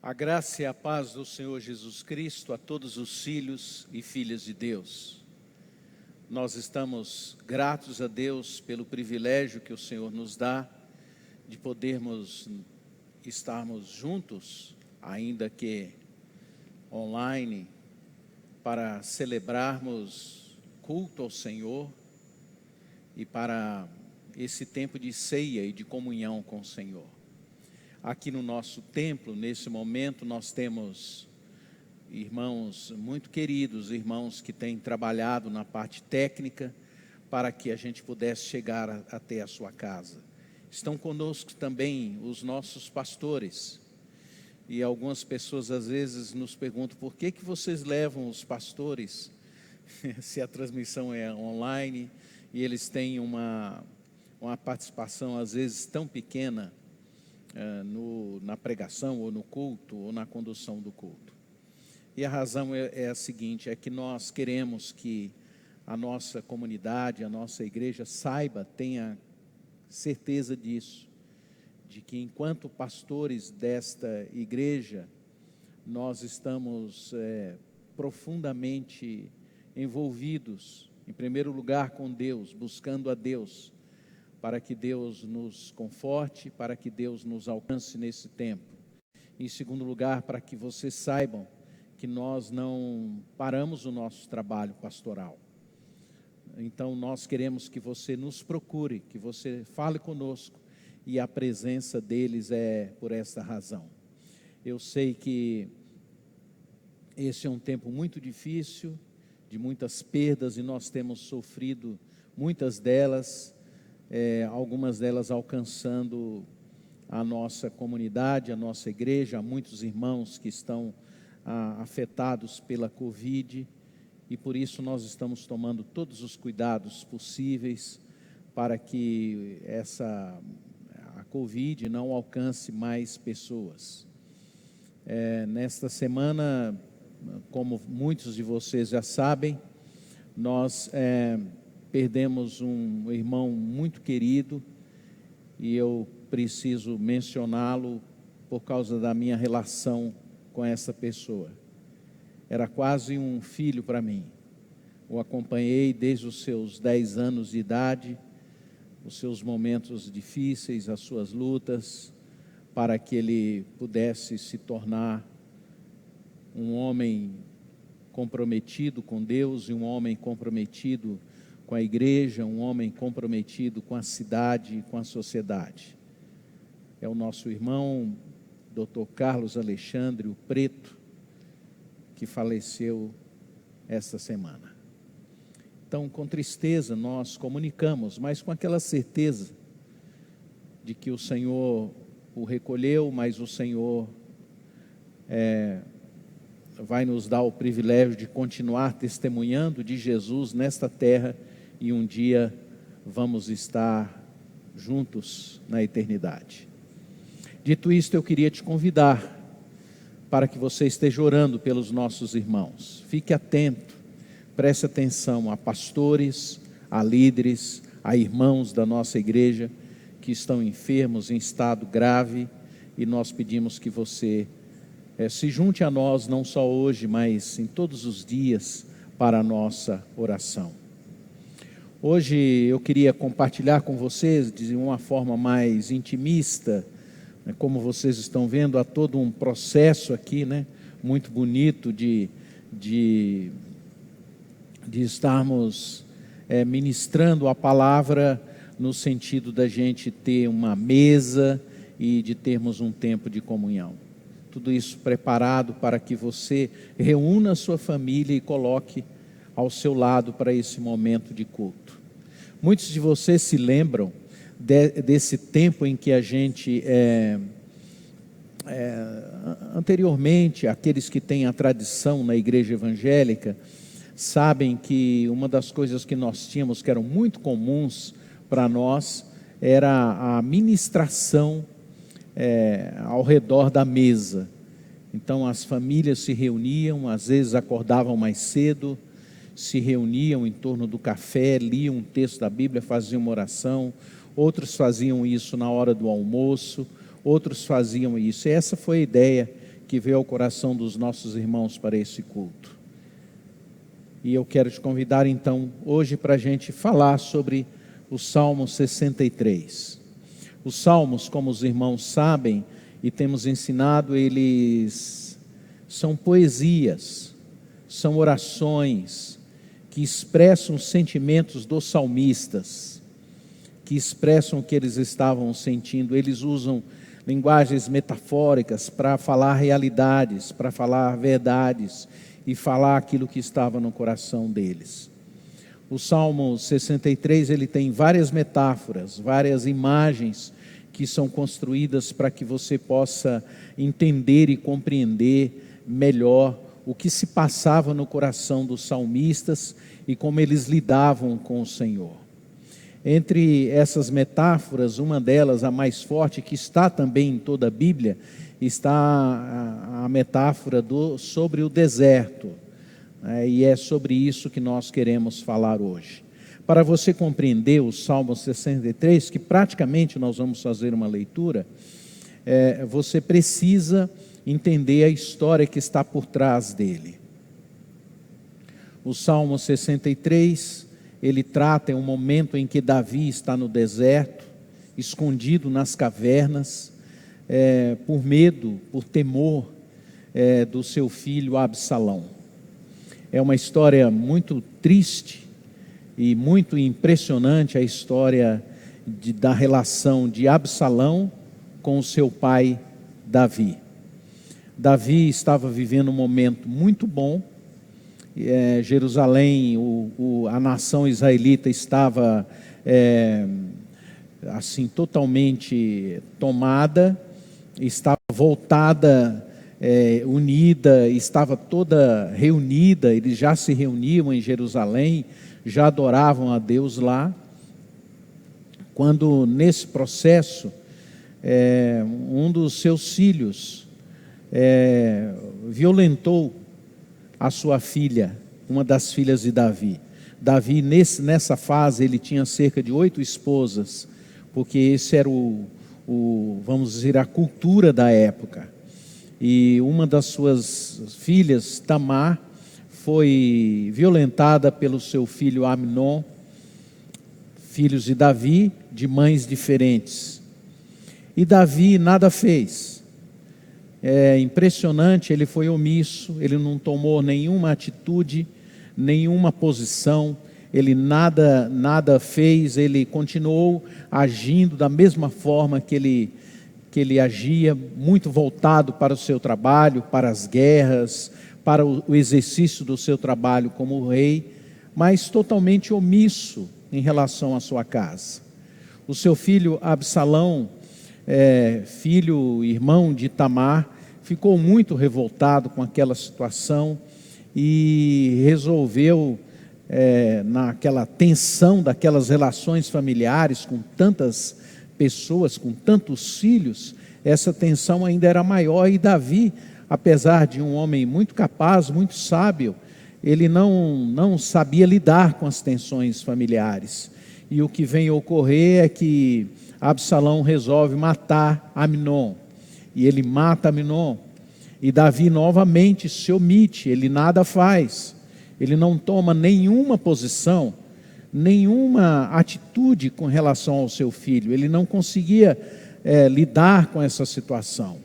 A graça e a paz do Senhor Jesus Cristo a todos os filhos e filhas de Deus. Nós estamos gratos a Deus pelo privilégio que o Senhor nos dá de podermos estarmos juntos, ainda que online, para celebrarmos culto ao Senhor e para esse tempo de ceia e de comunhão com o Senhor. Aqui no nosso templo, nesse momento, nós temos irmãos muito queridos, irmãos que têm trabalhado na parte técnica para que a gente pudesse chegar até a sua casa. Estão conosco também os nossos pastores. E algumas pessoas às vezes nos perguntam: por que vocês levam os pastores se a transmissão é online e eles têm uma participação às vezes tão pequena na pregação ou no culto ou na condução do culto? E a razão é a seguinte: é que nós queremos que a nossa comunidade, a nossa igreja tenha certeza disso, de que enquanto pastores desta igreja, nós estamos profundamente envolvidos, em primeiro lugar com Deus, buscando a Deus, para que Deus nos conforte, para que Deus nos alcance nesse tempo. Em segundo lugar, para que vocês saibam que nós não paramos o nosso trabalho pastoral. Então nós queremos que você nos procure, que você fale conosco, e a presença deles é por esta razão. Eu sei que esse é um tempo muito difícil, de muitas perdas, e nós temos sofrido muitas delas, algumas delas alcançando a nossa comunidade, a nossa igreja. Há muitos irmãos que estão afetados pela Covid, e por isso nós estamos tomando todos os cuidados possíveis para que a Covid não alcance mais pessoas. Nesta semana, como muitos de vocês já sabem, nós perdemos um irmão muito querido, e eu preciso mencioná-lo por causa da minha relação com essa pessoa. Era quase um filho para mim. O acompanhei desde os seus 10 anos de idade, os seus momentos difíceis, as suas lutas, para que ele pudesse se tornar um homem comprometido com Deus e um homem comprometido com a igreja, um homem comprometido com a cidade e com a sociedade. É o nosso irmão, Dr. Carlos Alexandre, o Preto, que faleceu esta semana. Então, com tristeza, nós comunicamos, mas com aquela certeza de que o Senhor o recolheu, mas o Senhor vai nos dar o privilégio de continuar testemunhando de Jesus nesta terra, e um dia vamos estar juntos na eternidade. Dito isto, eu queria te convidar para que você esteja orando pelos nossos irmãos. Fique atento, preste atenção a pastores, a líderes, a irmãos da nossa igreja que estão enfermos, em estado grave, e nós pedimos que você se junte a nós, não só hoje, mas em todos os dias, para a nossa oração. Hoje eu queria compartilhar com vocês de uma forma mais intimista. Como vocês estão vendo, há todo um processo aqui, muito bonito de estarmos ministrando a palavra, no sentido da gente ter uma mesa e de termos um tempo de comunhão. Tudo isso preparado para que você reúna a sua família e coloque ao seu lado para esse momento de culto. Muitos de vocês se lembram desse tempo em que a gente, anteriormente, aqueles que têm a tradição na igreja evangélica, sabem que uma das coisas que nós tínhamos, que eram muito comuns para nós, era a ministração ao redor da mesa. Então as famílias se reuniam, às vezes acordavam mais cedo, se reuniam em torno do café, liam um texto da Bíblia, faziam uma oração. Outros faziam isso na hora do almoço, outros faziam isso. E essa foi a ideia que veio ao coração dos nossos irmãos para esse culto. E eu quero te convidar então hoje para a gente falar sobre o Salmo 63. Os salmos, como os irmãos sabem e temos ensinado, eles são poesias, são orações que expressam os sentimentos dos salmistas, que expressam o que eles estavam sentindo. Eles usam linguagens metafóricas para falar realidades, para falar verdades e falar aquilo que estava no coração deles. O Salmo 63, ele tem várias metáforas, várias imagens que são construídas para que você possa entender e compreender melhor o que se passava no coração dos salmistas e como eles lidavam com o Senhor. Entre essas metáforas, uma delas, a mais forte, que está também em toda a Bíblia, está a metáfora sobre o deserto. E é sobre isso que nós queremos falar hoje. Para você compreender o Salmo 63, que praticamente nós vamos fazer uma leitura, você precisa entender a história que está por trás dele. O Salmo 63, ele trata um momento em que Davi está no deserto, escondido nas cavernas, por medo, por temor do seu filho Absalão. É uma história muito triste e muito impressionante, a história da relação de Absalão com o seu pai Davi. Davi estava vivendo um momento muito bom. Jerusalém, a nação israelita estava assim totalmente tomada, estava voltada, unida, estava toda reunida. Eles já se reuniam em Jerusalém, já adoravam a Deus lá. Quando nesse processo, um dos seus filhos violentou a sua filha, uma das filhas de Davi. Davi, nessa fase, ele tinha cerca de 8 esposas, porque esse era vamos dizer, a cultura da época. E uma das suas filhas, Tamar, foi violentada pelo seu filho Amnon, filhos de Davi, de mães diferentes. E Davi nada fez. É impressionante, ele foi omisso, ele não tomou nenhuma atitude, nenhuma posição, ele nada fez, ele continuou agindo da mesma forma que ele agia, muito voltado para o seu trabalho, para as guerras, para o exercício do seu trabalho como rei, mas totalmente omisso em relação à sua casa. O seu filho Absalão, irmão de Tamar, ficou muito revoltado com aquela situação e resolveu, naquela tensão daquelas relações familiares com tantas pessoas, com tantos filhos, essa tensão ainda era maior. E Davi, apesar de um homem muito capaz, muito sábio, ele não sabia lidar com as tensões familiares. E o que vem ocorrer é que Absalão resolve matar Amnon, e ele mata Amnon, e Davi novamente se omite, ele nada faz, ele não toma nenhuma posição, nenhuma atitude com relação ao seu filho. Ele não conseguia lidar com essa situação.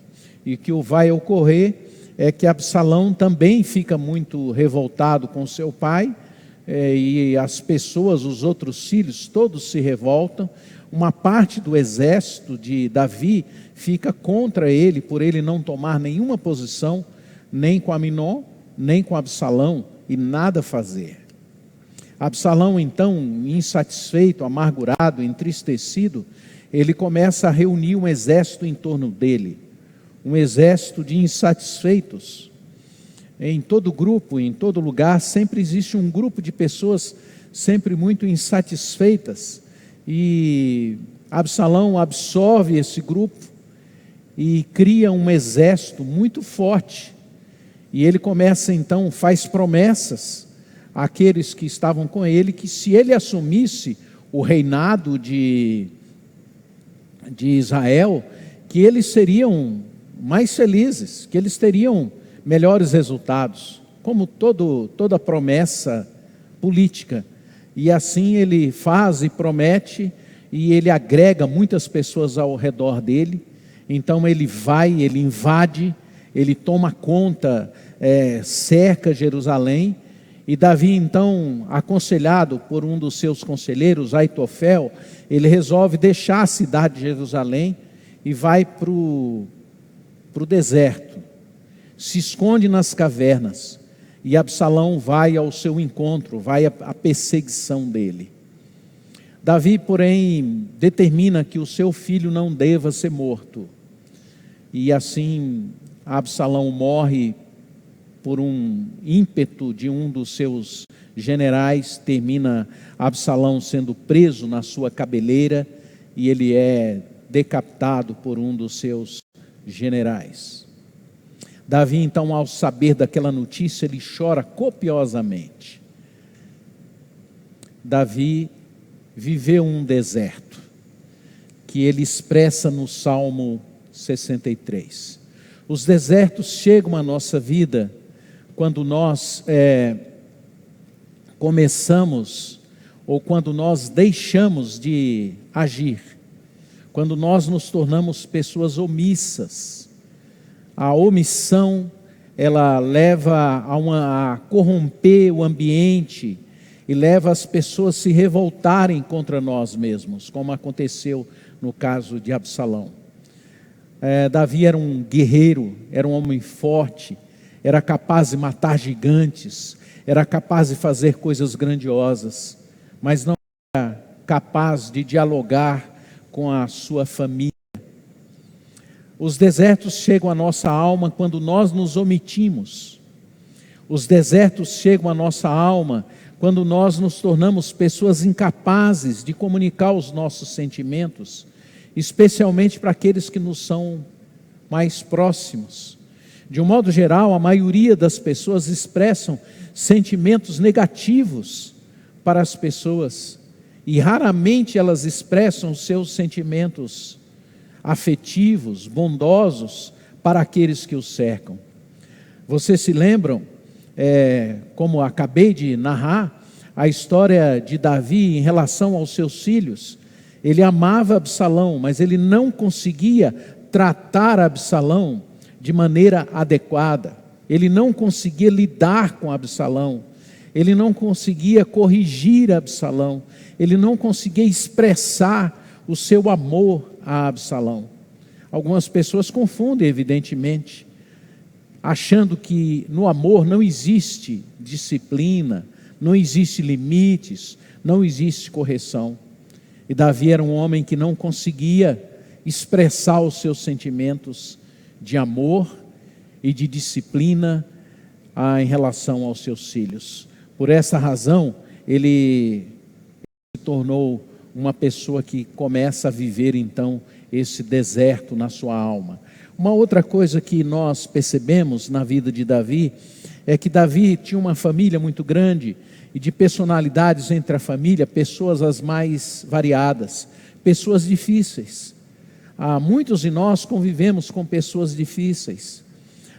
E o que vai ocorrer é que Absalão também fica muito revoltado com seu pai, e as pessoas, os outros filhos, todos se revoltam. Uma parte do exército de Davi fica contra ele, por ele não tomar nenhuma posição, nem com Amnon, nem com Absalão, e nada fazer. Absalão, então, insatisfeito, amargurado, entristecido, ele começa a reunir um exército em torno dele, um exército de insatisfeitos. Em todo grupo, em todo lugar, sempre existe um grupo de pessoas sempre muito insatisfeitas, e Absalão absorve esse grupo e cria um exército muito forte, e ele começa então, faz promessas àqueles que estavam com ele, que se ele assumisse o reinado de Israel, que eles seriam mais felizes, que eles teriam melhores resultados, como toda promessa política. E assim ele faz e promete, e ele agrega muitas pessoas ao redor dele. Então ele vai, ele invade, ele toma conta, cerca Jerusalém. E Davi, então, aconselhado por um dos seus conselheiros, Aitofel, ele resolve deixar a cidade de Jerusalém e vai para o deserto. Se esconde nas cavernas. E Absalão vai ao seu encontro, vai à perseguição dele. Davi, porém, determina que o seu filho não deva ser morto. E assim, Absalão morre por um ímpeto de um dos seus generais. Termina Absalão sendo preso na sua cabeleira e ele é decapitado por um dos seus generais. Davi, então, ao saber daquela notícia, ele chora copiosamente. Davi viveu um deserto, que ele expressa no Salmo 63. Os desertos chegam à nossa vida quando nós começamos, ou quando nós deixamos de agir, quando nós nos tornamos pessoas omissas. A omissão, ela leva a corromper o ambiente e leva as pessoas a se revoltarem contra nós mesmos, como aconteceu no caso de Absalão. Davi era um guerreiro, era um homem forte, era capaz de matar gigantes, era capaz de fazer coisas grandiosas, mas não era capaz de dialogar com a sua família. Os desertos chegam à nossa alma quando nós nos omitimos. Os desertos chegam à nossa alma quando nós nos tornamos pessoas incapazes de comunicar os nossos sentimentos, especialmente para aqueles que nos são mais próximos. De um modo geral, a maioria das pessoas expressam sentimentos negativos para as pessoas e raramente elas expressam os seus sentimentos afetivos, bondosos para aqueles que os cercam. Vocês se lembram, como acabei de narrar, a história de Davi em relação aos seus filhos? Ele amava Absalão, mas ele não conseguia tratar Absalão de maneira adequada. Ele não conseguia lidar com Absalão. Ele não conseguia corrigir Absalão. Ele não conseguia expressar o seu amor a Absalão. Algumas pessoas confundem, evidentemente, achando que no amor não existe disciplina, não existe limites, não existe correção. E Davi era um homem que não conseguia expressar os seus sentimentos de amor e de disciplina em relação aos seus filhos. Por essa razão, ele se tornou uma pessoa que começa a viver então esse deserto na sua alma. Uma outra coisa que nós percebemos na vida de Davi é que Davi tinha uma família muito grande e de personalidades entre a família, pessoas as mais variadas, pessoas difíceis. Muitos de nós convivemos com pessoas difíceis.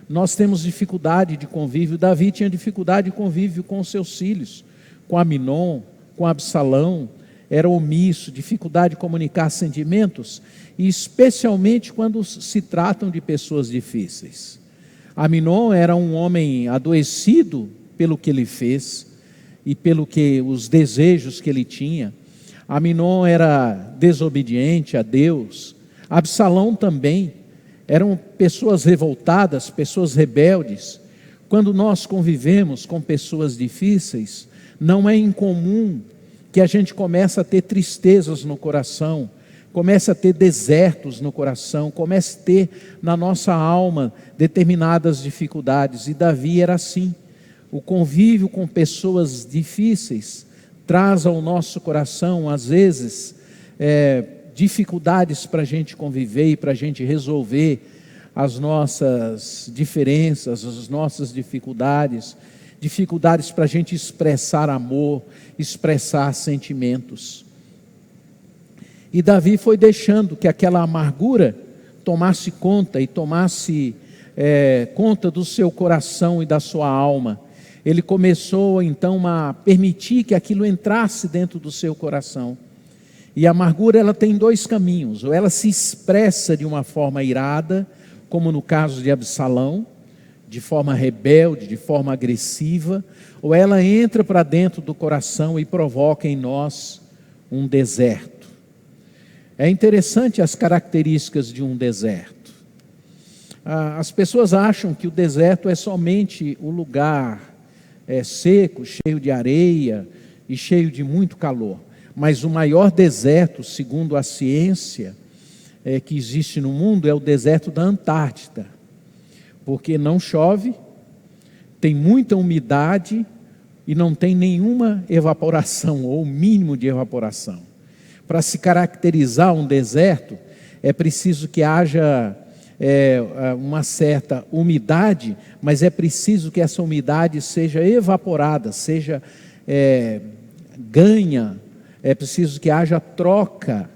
Nós temos dificuldade de convívio. Davi tinha dificuldade de convívio com os seus filhos, com Aminon, com Absalão. Era omisso, dificuldade de comunicar sentimentos, e especialmente quando se tratam de pessoas difíceis. Aminon era um homem adoecido pelo que ele fez e pelo que os desejos que ele tinha. Aminon era desobediente a Deus. Absalão também. Eram pessoas revoltadas, pessoas rebeldes. Quando nós convivemos com pessoas difíceis, não é incomum que a gente começa a ter tristezas no coração, começa a ter desertos no coração, começa a ter na nossa alma determinadas dificuldades. E Davi era assim. O convívio com pessoas difíceis traz ao nosso coração, às vezes, dificuldades para a gente conviver e para a gente resolver as nossas diferenças, as nossas dificuldades para a gente expressar amor, expressar sentimentos. E Davi foi deixando que aquela amargura tomasse conta e tomasse conta do seu coração e da sua alma. Ele começou então a permitir que aquilo entrasse dentro do seu coração. E a amargura, ela tem dois caminhos: ou ela se expressa de uma forma irada, como no caso de Absalão, de forma rebelde, de forma agressiva, ou ela entra para dentro do coração e provoca em nós um deserto. É interessante as características de um deserto. As pessoas acham que o deserto é somente o lugar seco, cheio de areia e cheio de muito calor. Mas o maior deserto, segundo a ciência, que existe no mundo é o deserto da Antártida, porque não chove, tem muita umidade e não tem nenhuma evaporação, ou mínimo de evaporação. Para se caracterizar um deserto, é preciso que haja uma certa umidade, mas é preciso que essa umidade seja evaporada, seja ganha, é preciso que haja troca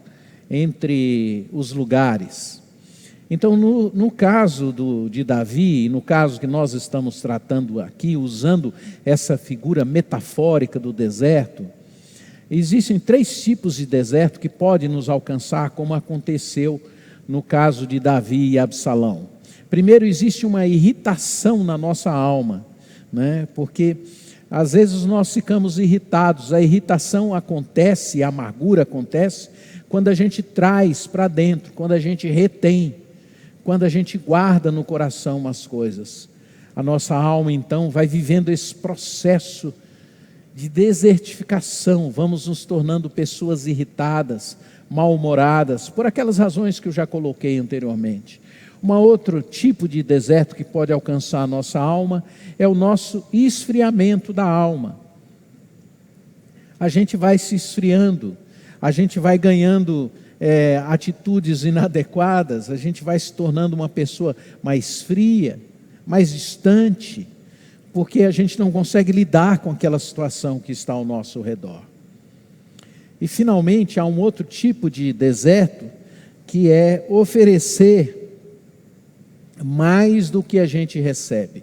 entre os lugares. Então, no caso de Davi, e no caso que nós estamos tratando aqui, usando essa figura metafórica do deserto, existem 3 tipos de deserto que podem nos alcançar, como aconteceu no caso de Davi e Absalão. Primeiro, existe uma irritação na nossa alma, né? Porque às vezes nós ficamos irritados. A irritação acontece, a amargura acontece quando a gente traz para dentro, quando a gente retém, quando a gente guarda no coração umas coisas. A nossa alma então vai vivendo esse processo de desertificação, vamos nos tornando pessoas irritadas, mal-humoradas, por aquelas razões que eu já coloquei anteriormente. Um outro tipo de deserto que pode alcançar a nossa alma é o nosso esfriamento da alma. A gente vai se esfriando, a gente vai ganhando atitudes inadequadas, a gente vai se tornando uma pessoa mais fria, mais distante, porque a gente não consegue lidar com aquela situação que está ao nosso redor. E finalmente há um outro tipo de deserto, que é oferecer mais do que a gente recebe.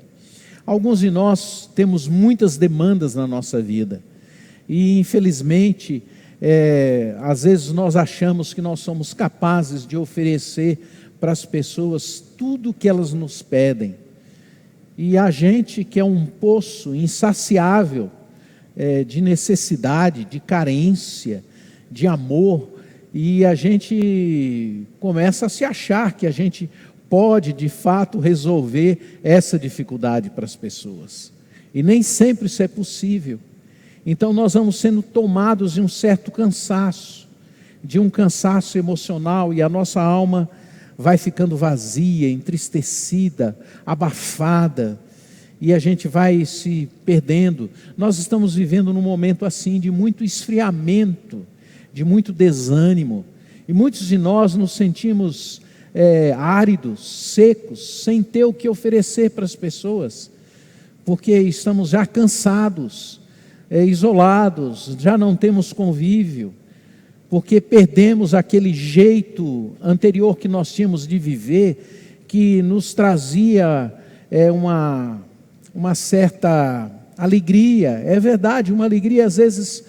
Alguns de nós temos muitas demandas na nossa vida, e infelizmente, às vezes nós achamos que nós somos capazes de oferecer para as pessoas tudo o que elas nos pedem, e a gente que é um poço insaciável de necessidade, de carência, de amor, e a gente começa a se achar que a gente pode de fato resolver essa dificuldade para as pessoas, e nem sempre isso é possível. Então nós vamos sendo tomados de um certo cansaço, de um cansaço emocional, e a nossa alma vai ficando vazia, entristecida, abafada, e a gente vai se perdendo. Nós estamos vivendo num momento assim de muito esfriamento, de muito desânimo, e muitos de nós nos sentimos áridos, secos, sem ter o que oferecer para as pessoas, porque estamos já cansados, isolados, já não temos convívio, porque perdemos aquele jeito anterior que nós tínhamos de viver, que nos trazia uma certa alegria. É verdade, uma alegria às vezes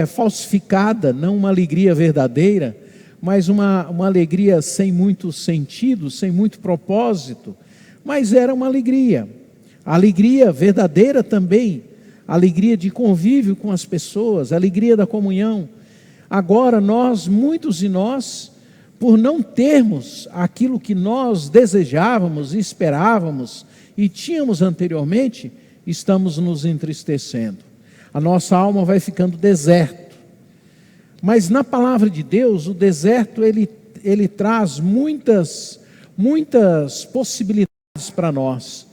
falsificada, não uma alegria verdadeira, mas uma alegria sem muito sentido, sem muito propósito, mas era uma alegria. A alegria verdadeira também, a alegria de convívio com as pessoas, a alegria da comunhão. Agora muitos de nós, por não termos aquilo que nós desejávamos, esperávamos e tínhamos anteriormente, estamos nos entristecendo. A nossa alma vai ficando deserto. Mas na palavra de Deus, o deserto ele traz muitas possibilidades para nós.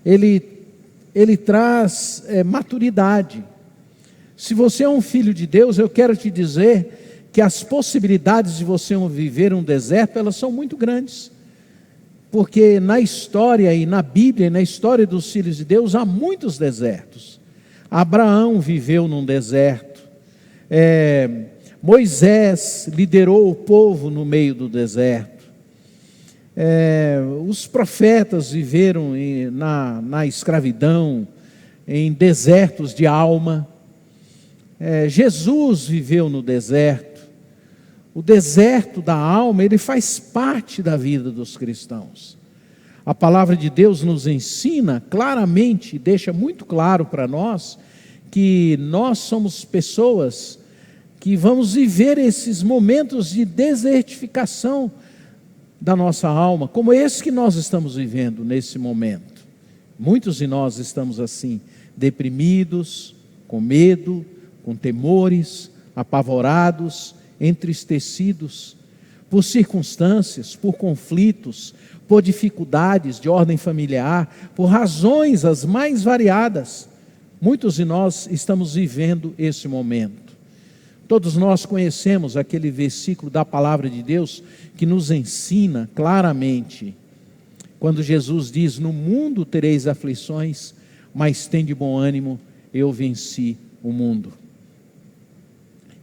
Ele traz maturidade. Se você é um filho de Deus, eu quero te dizer que as possibilidades de você viver um deserto, elas são muito grandes. Porque na história e na Bíblia, na história dos filhos de Deus, há muitos desertos. Abraão viveu num deserto. Moisés liderou o povo no meio do deserto. Os profetas viveram na escravidão, em desertos de alma. Jesus viveu no deserto. O deserto da alma, ele faz parte da vida dos cristãos. A palavra de Deus nos ensina claramente, deixa muito claro para nós, que nós somos pessoas que vamos viver esses momentos de desertificação da nossa alma, como esse que nós estamos vivendo nesse momento. Muitos de nós estamos assim, deprimidos, com medo, com temores, apavorados, entristecidos por circunstâncias, por conflitos, por dificuldades de ordem familiar, por razões as mais variadas. Muitos de nós estamos vivendo esse momento. Todos nós conhecemos aquele versículo da palavra de Deus que nos ensina claramente, quando Jesus diz: no mundo tereis aflições, mas tende bom ânimo, eu venci o mundo.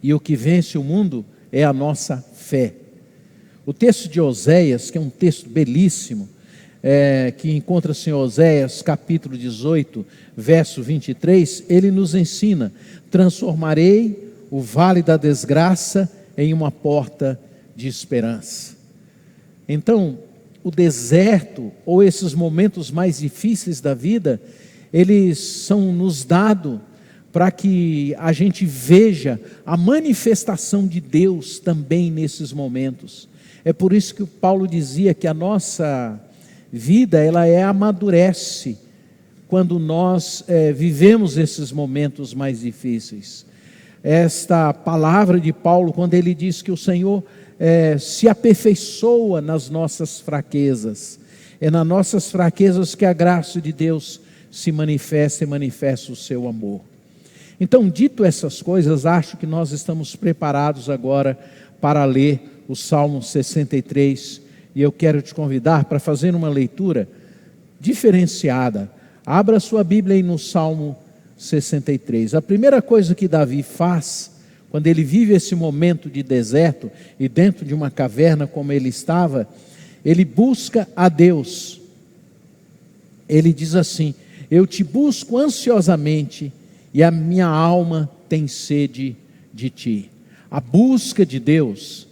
E o que vence o mundo é a nossa fé. O texto de Oséias, que é um texto belíssimo, que encontra-se em Oséias capítulo 18, verso 23, ele nos ensina: transformarei o vale da desgraça em uma porta de esperança. Então, o deserto, ou esses momentos mais difíceis da vida, eles são nos dados para que a gente veja a manifestação de Deus também nesses momentos. É por isso que Paulo dizia que a nossa vida, ela amadurece quando nós vivemos esses momentos mais difíceis. Esta palavra de Paulo, quando ele diz que o Senhor se aperfeiçoa nas nossas fraquezas, é nas nossas fraquezas que a graça de Deus se manifesta e manifesta o seu amor. Então, dito essas coisas, acho que nós estamos preparados agora para ler o Salmo 63, e eu quero te convidar para fazer uma leitura diferenciada. Abra sua Bíblia aí no Salmo 63. A primeira coisa que Davi faz, quando ele vive esse momento de deserto, e dentro de uma caverna como ele estava, ele busca a Deus. Ele diz assim: eu te busco ansiosamente, e a minha alma tem sede de ti. A busca de Deus,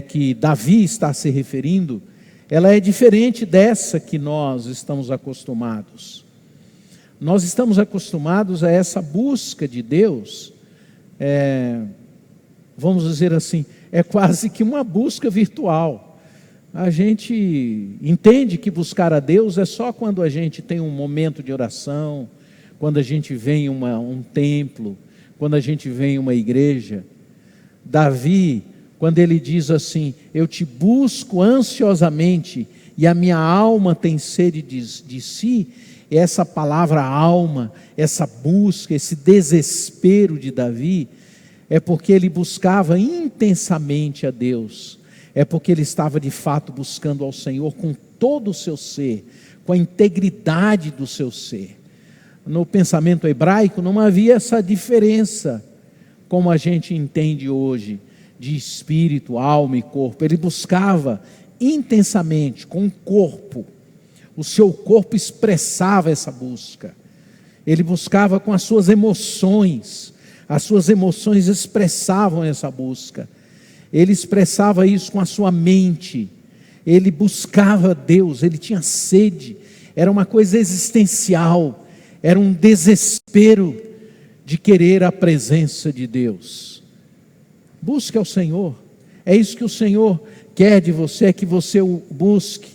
que Davi está se referindo, ela é diferente dessa que nós estamos acostumados. Nós estamos acostumados a essa busca de Deus, vamos dizer assim, é quase que uma busca virtual. A gente entende que buscar a Deus é só quando a gente tem um momento de oração, quando a gente vem em um templo, quando a gente vem em uma igreja. Davi, quando ele diz assim: eu te busco ansiosamente e a minha alma tem sede de si, essa palavra alma, essa busca, esse desespero de Davi, é porque ele buscava intensamente a Deus, é porque ele estava de fato buscando ao Senhor com todo o seu ser, com a integridade do seu ser. No pensamento hebraico não havia essa diferença, como a gente entende hoje, de espírito, alma e corpo. Ele buscava intensamente, com o corpo. O seu corpo expressava essa busca. Ele buscava com as suas emoções expressavam essa busca. Ele expressava isso com a sua mente. Ele buscava Deus, ele tinha sede, era uma coisa existencial, era um desespero de querer a presença de Deus. Busque ao Senhor, é isso que o Senhor quer de você, é que você o busque.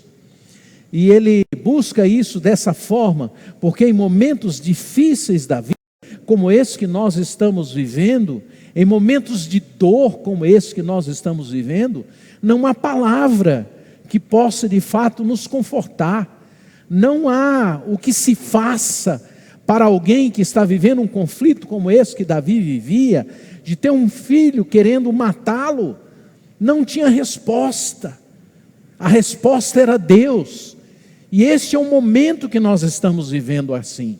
E Ele busca isso dessa forma, porque em momentos difíceis da vida, como esse que nós estamos vivendo, em momentos de dor como esse que nós estamos vivendo, não há palavra que possa de fato nos confortar. Não há o que se faça para alguém que está vivendo um conflito como esse que Davi vivia, de ter um filho querendo matá-lo. Não tinha resposta. A resposta era Deus. E esse é o momento que nós estamos vivendo assim.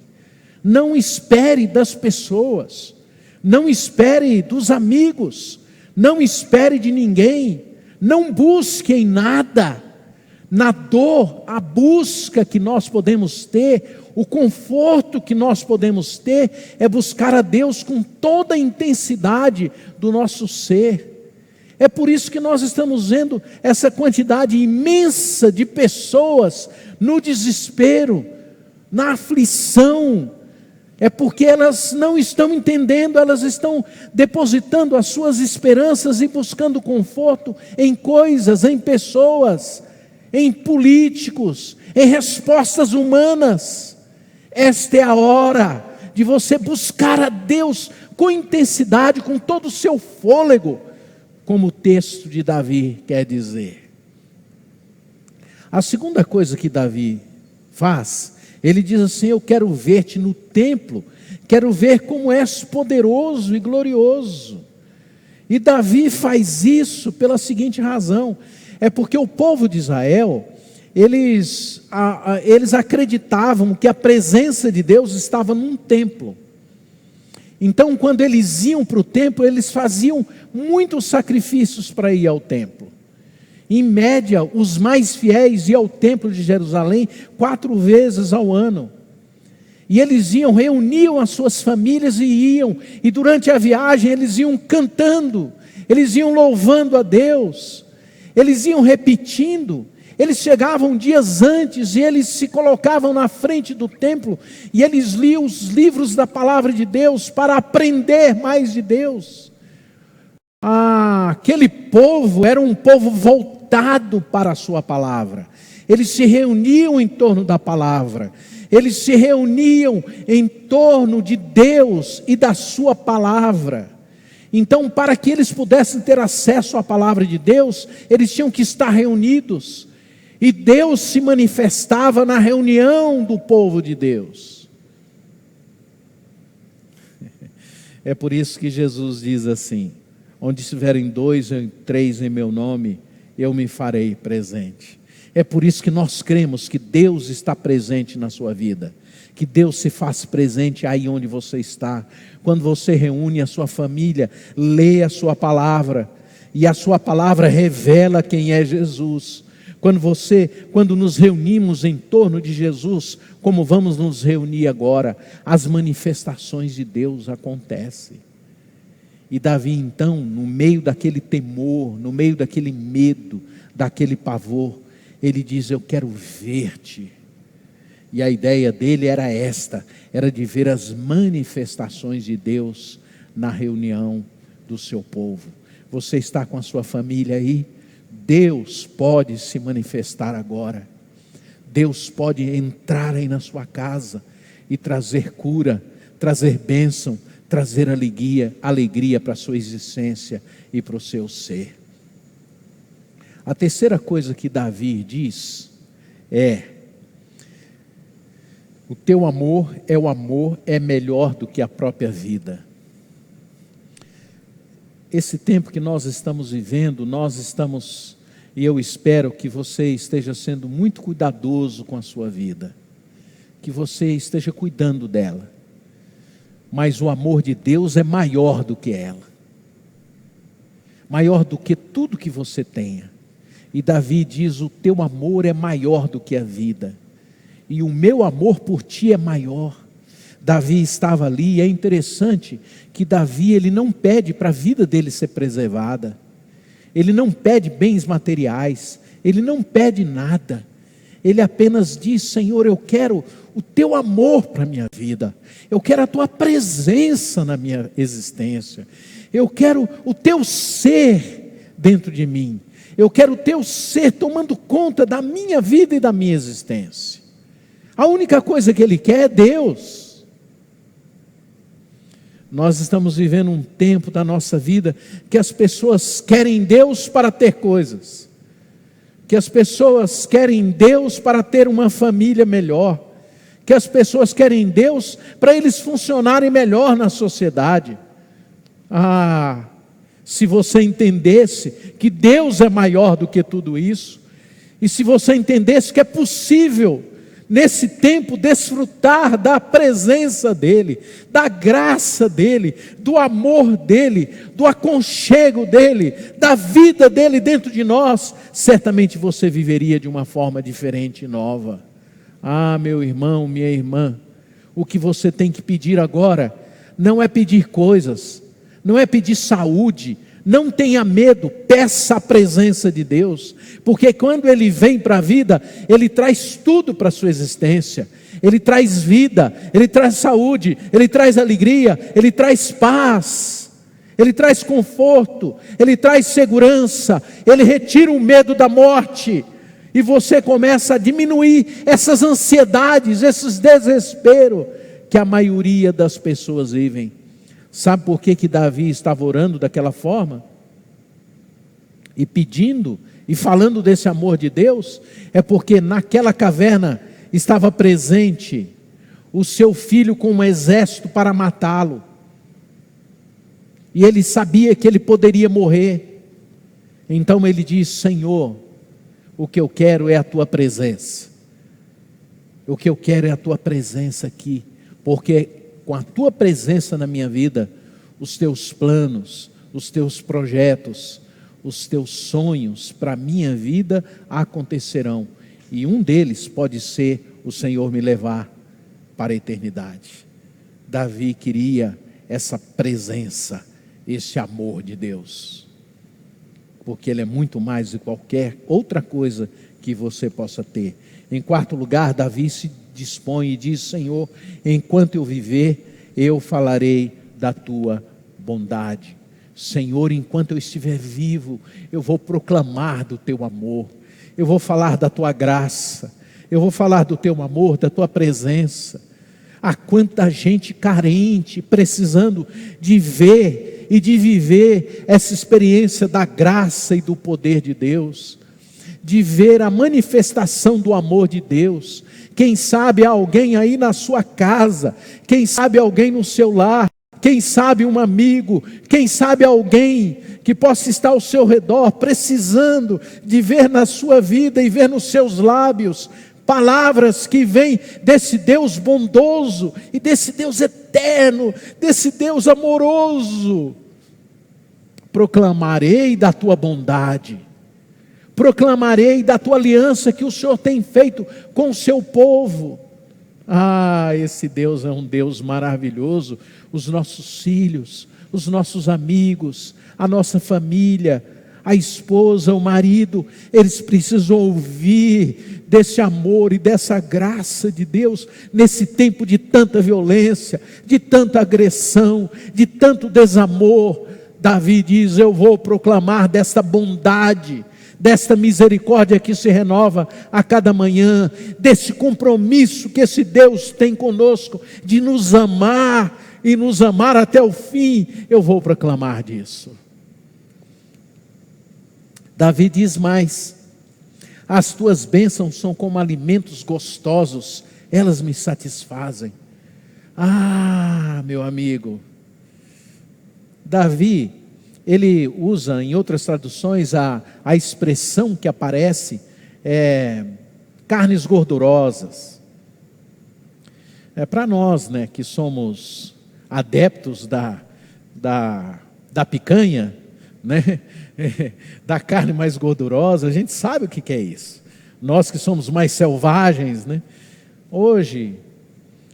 Não espere das pessoas, não espere dos amigos, não espere de ninguém, não busque em nada, Na dor, a busca que nós podemos ter, o conforto que nós podemos ter, é buscar a Deus com toda a intensidade do nosso ser. É por isso que nós estamos vendo essa quantidade imensa de pessoas no desespero, na aflição. É porque elas não estão entendendo, elas estão depositando as suas esperanças e buscando conforto em coisas, em pessoas, em políticos, em respostas humanas. Esta é a hora de você buscar a Deus com intensidade, com todo o seu fôlego, como o texto de Davi quer dizer. A segunda coisa que Davi faz, ele diz assim: eu quero ver-te no templo, quero ver como és poderoso e glorioso. E Davi faz isso pela seguinte razão: é porque o povo de Israel, eles acreditavam que a presença de Deus estava num templo. Então, quando eles iam para o templo, eles faziam muitos sacrifícios para ir ao templo. Em média, os mais fiéis iam ao templo de Jerusalém 4 vezes ao ano. E eles iam, reuniam as suas famílias e iam. E durante a viagem eles iam cantando, eles iam louvando a Deus, eles iam repetindo. Eles chegavam dias antes e eles se colocavam na frente do templo e eles liam os livros da palavra de Deus para aprender mais de Deus. Aquele povo era um povo voltado para a sua palavra. Eles se reuniam em torno da palavra. Eles se reuniam em torno de Deus e da sua palavra. Então, para que eles pudessem ter acesso à palavra de Deus, eles tinham que estar reunidos. E Deus se manifestava na reunião do povo de Deus. É por isso que Jesus diz assim: onde estiverem 2 ou 3 em meu nome, eu me farei presente. É por isso que nós cremos que Deus está presente na sua vida, que Deus se faz presente aí onde você está. Quando você reúne a sua família, lê a sua palavra, e a sua palavra revela quem é Jesus. Quando nos reunimos em torno de Jesus, como vamos nos reunir agora, as manifestações de Deus acontecem. E Davi então, no meio daquele temor, no meio daquele medo, daquele pavor, ele diz: eu quero ver-te. E a ideia dele era esta, era de ver as manifestações de Deus na reunião do seu povo. Você está com a sua família aí? Deus pode se manifestar agora. Deus pode entrar aí na sua casa e trazer cura, trazer bênção, trazer alegria para a sua existência e para o seu ser. A terceira coisa que Davi diz é: o teu amor é melhor do que a própria vida. Esse tempo que nós estamos vivendo, e eu espero que você esteja sendo muito cuidadoso com a sua vida, que você esteja cuidando dela, mas o amor de Deus é maior do que ela, maior do que tudo que você tenha. E Davi diz: o teu amor é maior do que a vida, e o meu amor por ti é maior. Davi estava ali, e é interessante que Davi, ele não pede para a vida dele ser preservada, ele não pede bens materiais, ele não pede nada, ele apenas diz: Senhor, eu quero o teu amor para a minha vida, eu quero a tua presença na minha existência, eu quero o teu ser dentro de mim, eu quero o teu ser tomando conta da minha vida e da minha existência. A única coisa que ele quer é Deus. Nós estamos vivendo um tempo da nossa vida que as pessoas querem Deus para ter coisas, que as pessoas querem Deus para ter uma família melhor, que as pessoas querem Deus para eles funcionarem melhor na sociedade. Se você entendesse que Deus é maior do que tudo isso, e se você entendesse que é possível nesse tempo, desfrutar da presença dEle, da graça dEle, do amor dEle, do aconchego dEle, da vida dEle dentro de nós, certamente você viveria de uma forma diferente e nova. Ah, meu irmão, minha irmã, o que você tem que pedir agora, não é pedir coisas, não é pedir saúde, não tenha medo, peça a presença de Deus, porque quando Ele vem para a vida, Ele traz tudo para a sua existência. Ele traz vida, Ele traz saúde, Ele traz alegria, Ele traz paz, Ele traz conforto, Ele traz segurança, Ele retira o medo da morte, e você começa a diminuir essas ansiedades, esses desesperos que a maioria das pessoas vivem. Sabe por que Davi estava orando daquela forma? E pedindo, e falando desse amor de Deus? É porque naquela caverna estava presente o seu filho com um exército para matá-lo. E ele sabia que ele poderia morrer. Então ele diz: Senhor, o que eu quero é a tua presença. O que eu quero é a tua presença aqui, porque com a tua presença na minha vida, os teus planos, os teus projetos, os teus sonhos para a minha vida acontecerão. E um deles pode ser o Senhor me levar para a eternidade. Davi queria essa presença, esse amor de Deus, porque Ele é muito mais de qualquer outra coisa que você possa ter. Em quarto lugar, Davi se dispõe e diz: Senhor, enquanto eu viver, eu falarei da tua bondade. Senhor, enquanto eu estiver vivo, eu vou proclamar do teu amor, eu vou falar da tua graça, eu vou falar do teu amor, da tua presença. Há quanta gente carente, precisando de ver e de viver essa experiência da graça e do poder de Deus, de ver a manifestação do amor de Deus. Quem sabe há alguém aí na sua casa, quem sabe alguém no seu lar, quem sabe um amigo, quem sabe alguém que possa estar ao seu redor, precisando de ver na sua vida e ver nos seus lábios palavras que vêm desse Deus bondoso e desse Deus eterno, desse Deus amoroso. Proclamarei da tua bondade, proclamarei da tua aliança que o Senhor tem feito com o seu povo. Ah, esse Deus é um Deus maravilhoso. Os nossos filhos, os nossos amigos, a nossa família, a esposa, o marido, eles precisam ouvir desse amor e dessa graça de Deus, nesse tempo de tanta violência, de tanta agressão, de tanto desamor. Davi diz: eu vou proclamar desta bondade, desta misericórdia que se renova a cada manhã, desse compromisso que esse Deus tem conosco, de nos amar e nos amar até o fim. Eu vou proclamar disso. Davi diz mais: as tuas bênçãos são como alimentos gostosos, elas me satisfazem. Ah, meu amigo, Davi, ele usa em outras traduções a expressão que aparece, carnes gordurosas. Para nós, né, que somos adeptos da picanha, né, da carne mais gordurosa, a gente sabe o que é isso. Nós que somos mais selvagens, né? Hoje,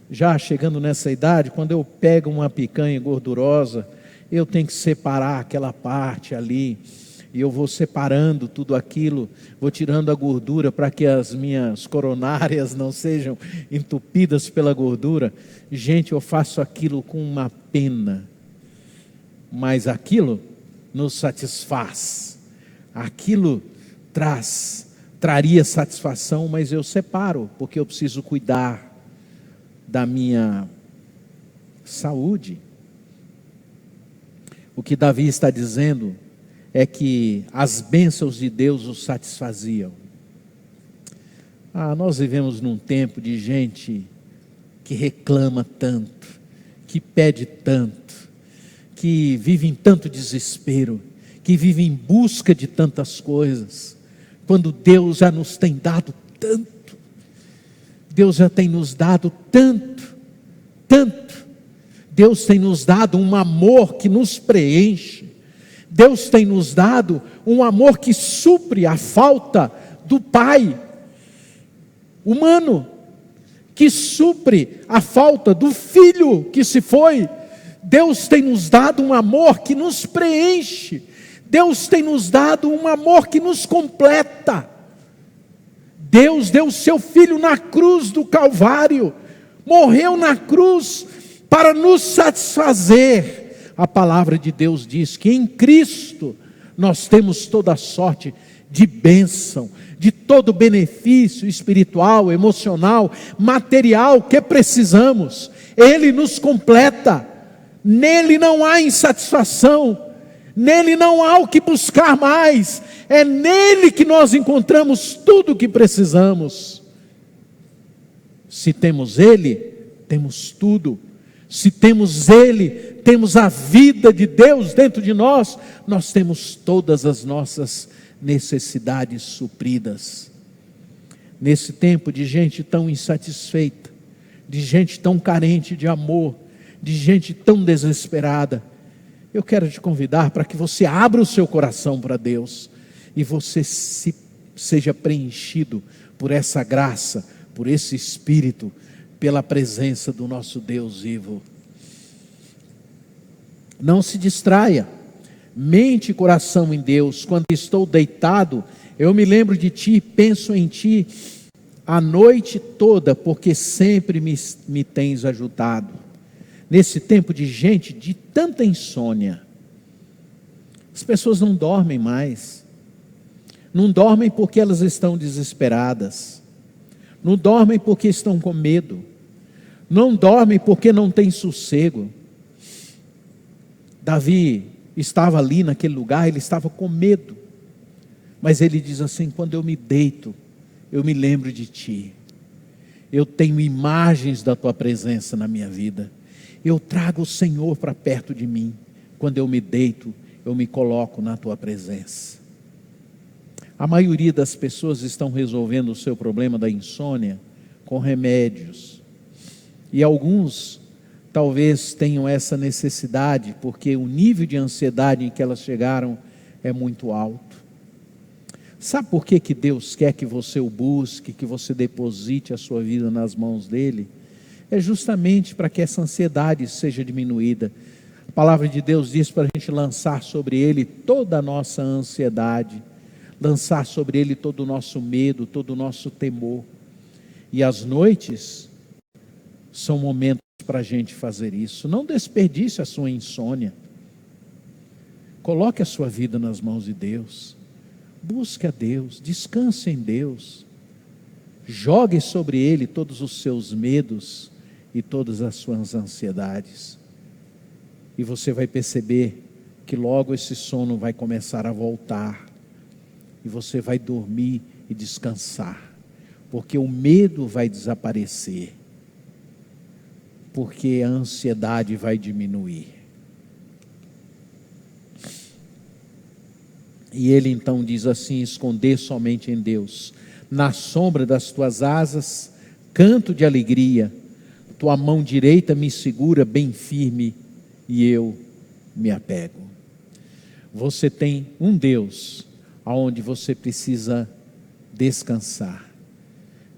já chegando nessa idade, quando eu pego uma picanha gordurosa, eu tenho que separar aquela parte ali, e eu vou separando tudo aquilo, vou tirando a gordura para que as minhas coronárias não sejam entupidas pela gordura. Gente, eu faço aquilo com uma pena, mas aquilo nos satisfaz, aquilo traria satisfação, mas eu separo, porque eu preciso cuidar da minha saúde. O que Davi está dizendo é que as bênçãos de Deus o satisfaziam. Nós vivemos num tempo de gente que reclama tanto, que pede tanto, que vive em tanto desespero, que vive em busca de tantas coisas, quando Deus já nos tem dado tanto. Deus já tem nos dado tanto, tanto. Deus tem nos dado um amor que nos preenche. Deus tem nos dado um amor que supre a falta do Pai humano, que supre a falta do Filho que se foi. Deus tem nos dado um amor que nos preenche. Deus tem nos dado um amor que nos completa. Deus deu o seu Filho na cruz do Calvário, morreu na cruz para nos satisfazer. A palavra de Deus diz que em Cristo nós temos toda a sorte de bênção, de todo benefício espiritual, emocional, material que precisamos. Ele nos completa. Nele não há insatisfação, nele não há o que buscar mais, é nele que nós encontramos tudo o que precisamos. Se temos ele, temos tudo. Se temos ele, temos a vida de Deus dentro de nós, nós temos todas as nossas necessidades supridas. Nesse tempo de gente tão insatisfeita, de gente tão carente de amor, de gente tão desesperada, eu quero te convidar para que você abra o seu coração para Deus e você seja preenchido por essa graça, por esse Espírito, pela presença do nosso Deus vivo. Não se distraia, mente e coração em Deus. Quando estou deitado, eu me lembro de Ti, penso em Ti a noite toda, porque sempre me tens ajudado. Nesse tempo de gente de tanta insônia, as pessoas não dormem mais, não dormem porque elas estão desesperadas, não dormem porque estão com medo, não dormem porque não têm sossego. Davi estava ali naquele lugar, ele estava com medo, mas ele diz assim: quando eu me deito, eu me lembro de Ti, eu tenho imagens da Tua presença na minha vida, eu trago o Senhor para perto de mim. Quando eu me deito, eu me coloco na Tua presença. A maioria das pessoas estão resolvendo o seu problema da insônia com remédios. E alguns talvez tenham essa necessidade, porque o nível de ansiedade em que elas chegaram é muito alto. Sabe por que Deus quer que você o busque, que você deposite a sua vida nas mãos dEle? É justamente para que essa ansiedade seja diminuída. A palavra de Deus diz para a gente lançar sobre Ele toda a nossa ansiedade, lançar sobre Ele todo o nosso medo, todo o nosso temor. E as noites são momentos para a gente fazer isso. Não desperdice a sua insônia. Coloque a sua vida nas mãos de Deus. Busque a Deus, descanse em Deus. Jogue sobre Ele todos os seus medos e todas as suas ansiedades. E você vai perceber que logo esse sono vai começar a voltar. E você vai dormir e descansar. Porque o medo vai desaparecer. Porque a ansiedade vai diminuir. E ele então diz assim: esconder somente em Deus. Na sombra das Tuas asas, canto de alegria. Tua mão direita me segura bem firme e eu me apego. Você tem um Deus aonde você precisa descansar.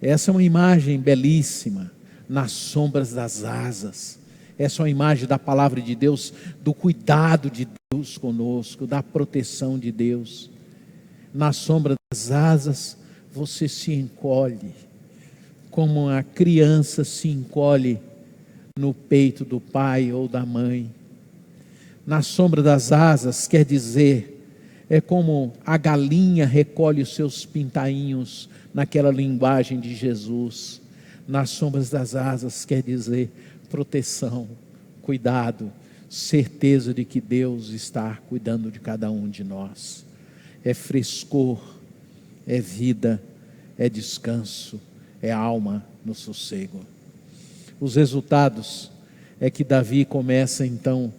Essa é uma imagem belíssima, nas sombras das asas. Essa é uma imagem da palavra de Deus, do cuidado de Deus conosco, da proteção de Deus. Na sombra das asas, você se encolhe, como uma criança se encolhe no peito do pai ou da mãe. Na sombra das asas quer dizer, é como a galinha recolhe os seus pintainhos, naquela linguagem de Jesus. Nas sombras das asas quer dizer proteção, cuidado, certeza de que Deus está cuidando de cada um de nós. É frescor, é vida, é descanso, é alma no sossego. Os resultados é que Davi começa então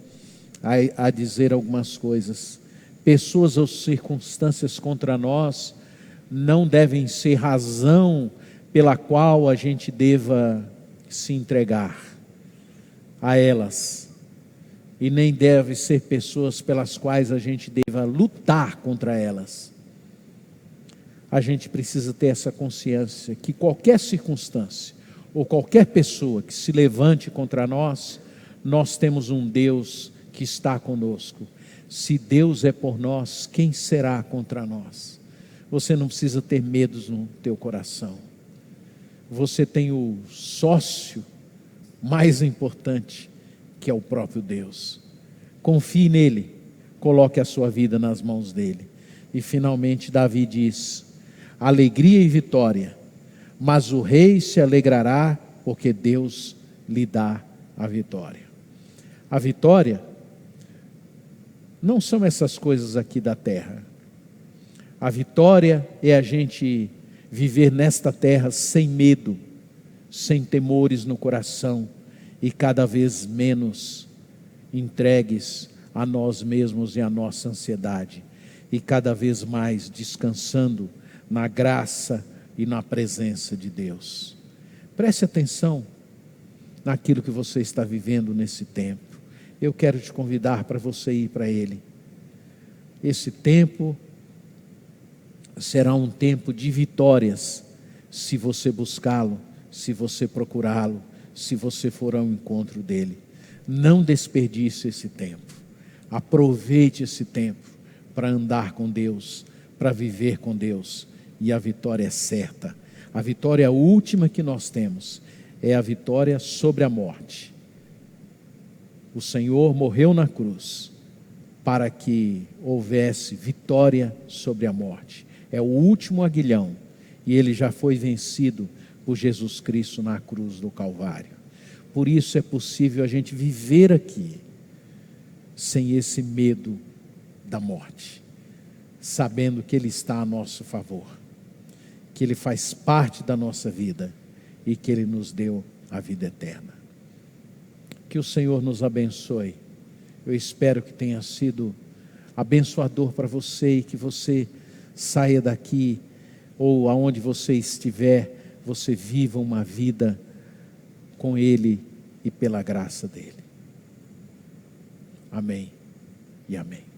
a dizer algumas coisas. Pessoas ou circunstâncias contra nós não devem ser razão pela qual a gente deva se entregar a elas, e nem deve ser pessoas pelas quais a gente deva lutar contra elas. A gente precisa ter essa consciência que qualquer circunstância ou qualquer pessoa que se levante contra nós, nós temos um Deus que está conosco. Se Deus é por nós, quem será contra nós? Você não precisa ter medos no teu coração. Você tem o sócio mais importante, que é o próprio Deus. Confie nele, coloque a sua vida nas mãos dele. E finalmente Davi diz: alegria e vitória, mas o rei se alegrará, porque Deus lhe dá a vitória. A vitória não são essas coisas aqui da terra. A vitória é a gente viver nesta terra sem medo, sem temores no coração e cada vez menos entregues a nós mesmos e a nossa ansiedade, e cada vez mais descansando na graça e na presença de Deus. Preste atenção naquilo que você está vivendo nesse tempo. Eu quero te convidar para você ir para Ele. Esse tempo será um tempo de vitórias, se você buscá-lo, se você procurá-lo, se você for ao encontro dEle. Não desperdice esse tempo. Aproveite esse tempo para andar com Deus, para viver com Deus. E a vitória é certa. A vitória última que nós temos é a vitória sobre a morte. O Senhor morreu na cruz para que houvesse vitória sobre a morte. É o último aguilhão, e ele já foi vencido por Jesus Cristo na cruz do Calvário. Por isso é possível a gente viver aqui sem esse medo da morte, sabendo que Ele está a nosso favor, que Ele faz parte da nossa vida e que Ele nos deu a vida eterna. Que o Senhor nos abençoe. Eu espero que tenha sido abençoador para você e que você saia daqui, ou aonde você estiver, você viva uma vida com Ele e pela graça dEle. Amém e amém.